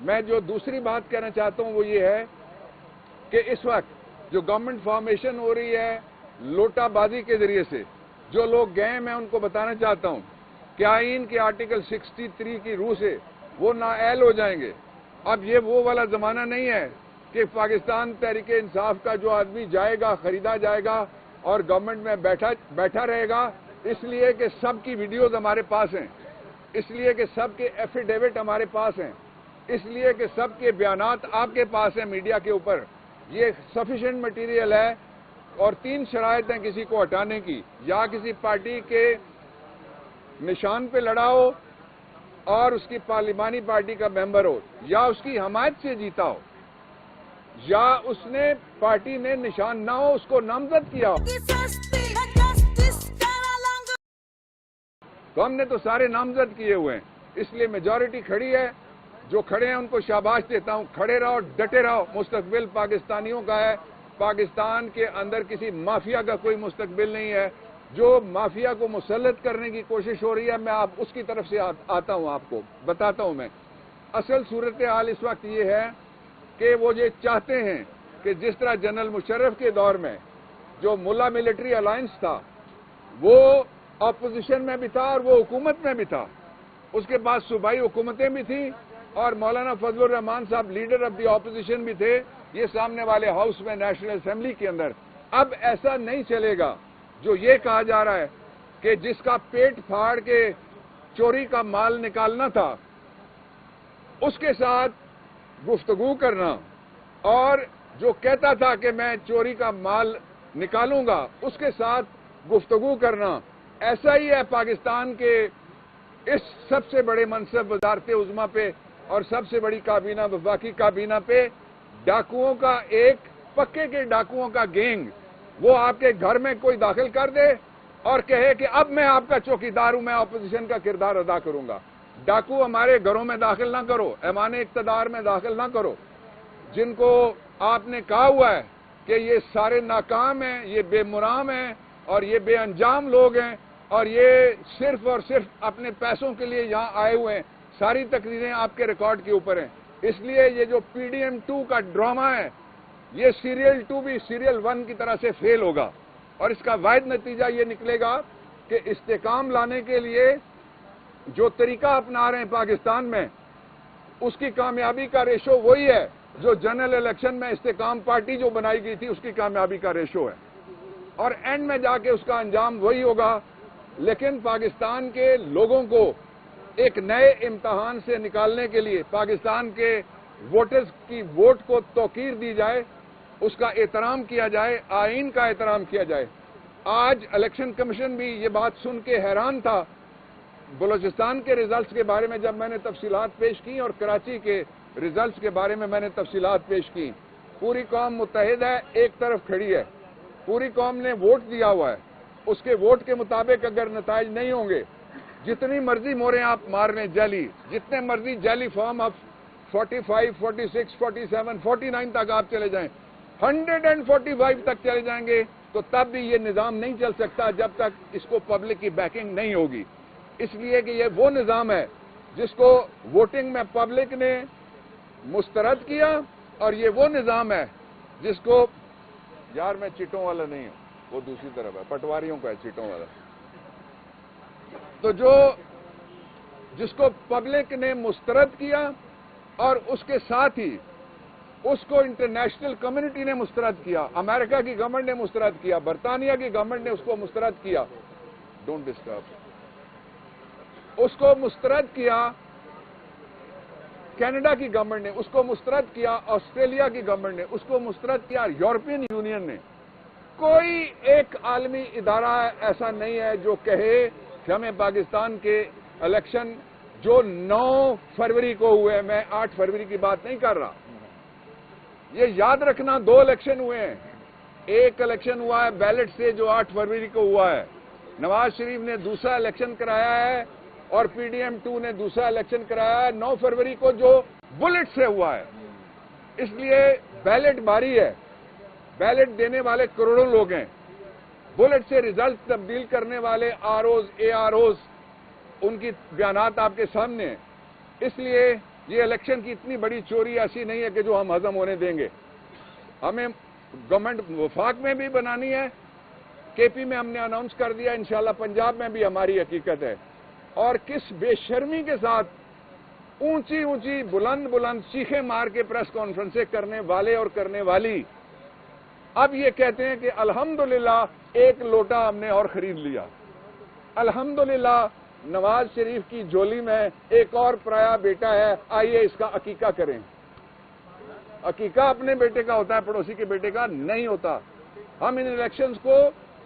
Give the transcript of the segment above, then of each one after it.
میں جو دوسری بات کہنا چاہتا ہوں وہ یہ ہے کہ اس وقت جو گورنمنٹ فارمیشن ہو رہی ہے لوٹا بازی کے ذریعے سے، جو لوگ گئے ہیں میں ان کو بتانا چاہتا ہوں کہ آئین کے آرٹیکل 63 کی روح سے وہ نااہل ہو جائیں گے۔ اب یہ وہ والا زمانہ نہیں ہے کہ پاکستان تحریک انصاف کا جو آدمی جائے گا، خریدا جائے گا اور گورنمنٹ میں بیٹھا رہے گا، اس لیے کہ سب کی ویڈیوز ہمارے پاس ہیں، اس لیے کہ سب کے ایفیڈیوٹ ہمارے پاس ہیں، اس لیے کہ سب کے بیانات آپ کے پاس ہیں میڈیا کے اوپر۔ یہ سفیشینٹ مٹیریل ہے، اور 3 شرائط ہیں کسی کو ہٹانے کی: یا کسی پارٹی کے نشان پہ لڑا ہو اور اس کی پارلیمانی پارٹی کا ممبر ہو، یا اس کی حمایت سے جیتا ہو، یا اس نے پارٹی نے نشان نہ ہو اس کو نامزد کیا ہو۔ تو ہم نے تو سارے نامزد کیے ہوئے ہیں، اس لیے میجورٹی کھڑی ہے۔ جو کھڑے ہیں ان کو شاباش دیتا ہوں، کھڑے رہو، ڈٹے رہو۔ مستقبل پاکستانیوں کا ہے، پاکستان کے اندر کسی مافیا کا کوئی مستقبل نہیں ہے۔ جو مافیا کو مسلط کرنے کی کوشش ہو رہی ہے، میں اس کی طرف سے آتا ہوں، آپ کو بتاتا ہوں۔ میں اصل صورتحال اس وقت یہ ہے کہ وہ یہ چاہتے ہیں کہ جس طرح جنرل مشرف کے دور میں جو ملا ملٹری الائنس تھا وہ اپوزیشن میں بھی تھا اور وہ حکومت میں بھی تھا، اس کے بعد صوبائی حکومتیں بھی تھیں، اور مولانا فضل الرحمان صاحب لیڈر آف دی اپوزیشن بھی تھے، یہ سامنے والے ہاؤس میں نیشنل اسمبلی کے اندر۔ اب ایسا نہیں چلے گا جو یہ کہا جا رہا ہے کہ جس کا پیٹ پھاڑ کے چوری کا مال نکالنا تھا اس کے ساتھ گفتگو کرنا، اور جو کہتا تھا کہ میں چوری کا مال نکالوں گا اس کے ساتھ گفتگو کرنا۔ ایسا ہی ہے پاکستان کے اس سب سے بڑے منصب وزارت عظمیٰ پہ اور سب سے بڑی کابینہ وفاقی کابینہ پہ ڈاکوؤں کا ایک پکے کے ڈاکوؤں کا گینگ، وہ آپ کے گھر میں کوئی داخل کر دے اور کہے کہ اب میں آپ کا چوکیدار ہوں، میں اپوزیشن کا کردار ادا کروں گا۔ ڈاکو ہمارے گھروں میں داخل نہ کرو، ایوان اقتدار میں داخل نہ کرو، جن کو آپ نے کہا ہوا ہے کہ یہ سارے ناکام ہیں، یہ بے مرام ہیں اور یہ بے انجام لوگ ہیں اور یہ صرف اور صرف اپنے پیسوں کے لیے یہاں آئے ہوئے ہیں۔ ساری تقریریں آپ کے ریکارڈ کے اوپر ہیں۔ اس لیے یہ جو PDM 2 کا ڈرامہ ہے، یہ سیریل 2 بھی سیریل 1 کی طرح سے فیل ہوگا، اور اس کا واحد نتیجہ یہ نکلے گا کہ استحکام لانے کے لیے جو طریقہ اپنا رہے ہیں پاکستان میں، اس کی کامیابی کا ریشو وہی ہے جو جنرل الیکشن میں استحکام پارٹی جو بنائی گئی تھی اس کی کامیابی کا ریشو ہے، اور اینڈ میں جا کے اس کا انجام وہی ہوگا۔ لیکن پاکستان کے لوگوں کو ایک نئے امتحان سے نکالنے کے لیے پاکستان کے ووٹرز کی ووٹ کو توقیر دی جائے، اس کا احترام کیا جائے، آئین کا احترام کیا جائے۔ آج الیکشن کمیشن بھی یہ بات سن کے حیران تھا بلوچستان کے ریزلٹس کے بارے میں جب میں نے تفصیلات پیش کی، اور کراچی کے ریزلٹس کے بارے میں نے تفصیلات پیش کی۔ پوری قوم متحد ہے، ایک طرف کھڑی ہے، پوری قوم نے ووٹ دیا ہوا ہے۔ اس کے ووٹ کے مطابق اگر نتائج نہیں ہوں گے، جتنی مرضی موریں آپ مار لیں جعلی، جتنے مرضی جعلی فارم آپ 45, 46, 47, 49 تک آپ چلے جائیں، 145 تک چلے جائیں گے، تو تب بھی یہ نظام نہیں چل سکتا جب تک اس کو پبلک کی بیکنگ نہیں ہوگی۔ اس لیے کہ یہ وہ نظام ہے جس کو ووٹنگ میں پبلک نے مسترد کیا، اور یہ وہ نظام ہے جس کو، یار میں چٹوں والا نہیں ہوں، وہ دوسری طرف ہے، پٹواریوں کا ہے چٹوں والا، تو جس کو پبلک نے مسترد کیا، اور اس کے ساتھ ہی اس کو انٹرنیشنل کمیونٹی نے مسترد کیا، امریکہ کی گورنمنٹ نے مسترد کیا، برطانیہ کی گورنمنٹ نے اس کو مسترد کیا، ڈونٹ ڈسٹرب، اس کو مسترد کیا، کینیڈا کی گورنمنٹ نے اس کو مسترد کیا، آسٹریلیا کی گورنمنٹ نے اس کو مسترد کیا، یورپین یونین نے۔ کوئی ایک عالمی ادارہ ایسا نہیں ہے جو کہے کہ ہمیں پاکستان کے الیکشن جو 9 فروری کو ہوئے، میں 8 فروری کی بات نہیں کر رہا، یہ یاد رکھنا 2 الیکشن ہوئے ہیں۔ ایک الیکشن ہوا ہے بیلٹ سے جو 8 فروری کو ہوا ہے، نواز شریف نے دوسرا الیکشن کرایا ہے، اور PDM 2 نے دوسرا الیکشن کرایا ہے 9 فروری کو جو بلٹ سے ہوا ہے۔ اس لیے بیلٹ باری ہے، بیلٹ دینے والے کروڑوں لوگ ہیں، بلٹ سے ریزلٹ تبدیل کرنے والے ROs AROs ان کی بیانات آپ کے سامنے ہیں۔ اس لیے یہ الیکشن کی اتنی بڑی چوری ایسی نہیں ہے کہ جو ہم ہضم ہونے دیں گے. ہمیں گورنمنٹ وفاق میں بھی بنانی ہے. کے پی میں ہم نے اناؤنس کر دیا, انشاءاللہ پنجاب میں بھی ہماری حقیقت ہے. اور کس بے شرمی کے ساتھ اونچی اونچی بلند بلند چیخیں مار کے پریس کانفرنسیں کرنے والے اور کرنے والی اب یہ کہتے ہیں کہ الحمدللہ ایک لوٹا ہم نے اور خرید لیا. الحمدللہ نواز شریف کی جھولی میں ایک اور پرایا بیٹا ہے, آئیے اس کا عقیقہ کریں. عقیقہ اپنے بیٹے کا ہوتا ہے, پڑوسی کے بیٹے کا نہیں ہوتا. ہم ان الیکشنز کو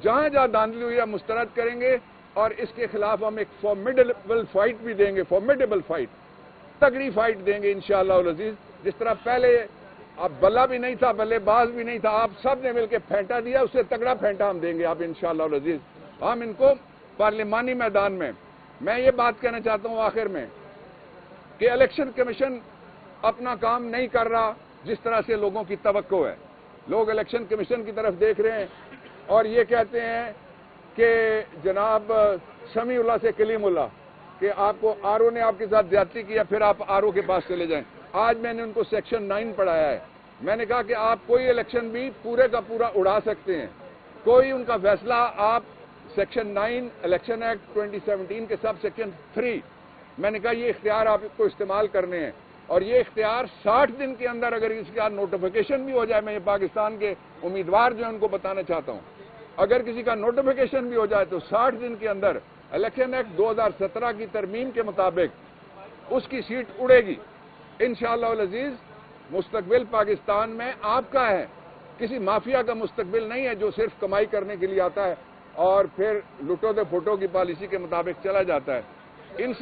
جہاں جہاں دھاندلی ہوئی ہے مسترد کریں گے اور اس کے خلاف ہم ایک فارمیڈیبل فائٹ بھی دیں گے. فارمیڈیبل فائٹ, تگڑی فائٹ دیں گے انشاءاللہ العزیز. جس طرح پہلے اب بلہ بھی نہیں تھا, بلے باز بھی نہیں تھا, آپ سب نے مل کے پھینٹا دیا, اس سے تگڑا پھینٹا ہم دیں گے آپ انشاءاللہ العزیز. ہم ان کو پارلیمانی میدان میں یہ بات کہنا چاہتا ہوں آخر میں کہ الیکشن کمیشن اپنا کام نہیں کر رہا جس طرح سے لوگوں کی توقع ہے. لوگ الیکشن کمیشن کی طرف دیکھ رہے ہیں اور یہ کہتے ہیں کہ جناب سمیع اللہ سے کلیم اللہ کہ آپ کو آر او نے آپ کے ساتھ زیادتی کیا, پھر آپ آر او کے پاس چلے جائیں. آج میں نے ان کو سیکشن 9 پڑھایا ہے. میں نے کہا کہ آپ کوئی الیکشن بھی پورے کا پورا اڑا سکتے ہیں, کوئی ان کا فیصلہ آپ سیکشن 9 الیکشن ایکٹ 2017 کے سب سیکشن 3, میں نے کہا یہ اختیار آپ کو استعمال کرنے ہیں. اور یہ اختیار 60 دن کے اندر اگر اس کا نوٹیفیکیشن بھی ہو جائے, میں یہ پاکستان کے امیدوار جو ہیں ان کو بتانا چاہتا ہوں, اگر کسی کا نوٹیفیکیشن بھی ہو جائے تو 60 دن کے اندر الیکشن ایکٹ 2017 کی ترمیم کے مطابق اس کی سیٹ اڑے گی انشاءاللہ العزیز. مستقبل پاکستان میں آپ کا ہے, کسی مافیا کا مستقبل نہیں ہے جو صرف کمائی کرنے کے لیے آتا ہے اور پھر لٹو دے پھوٹو کی پالیسی کے مطابق چلا جاتا ہے. ان سے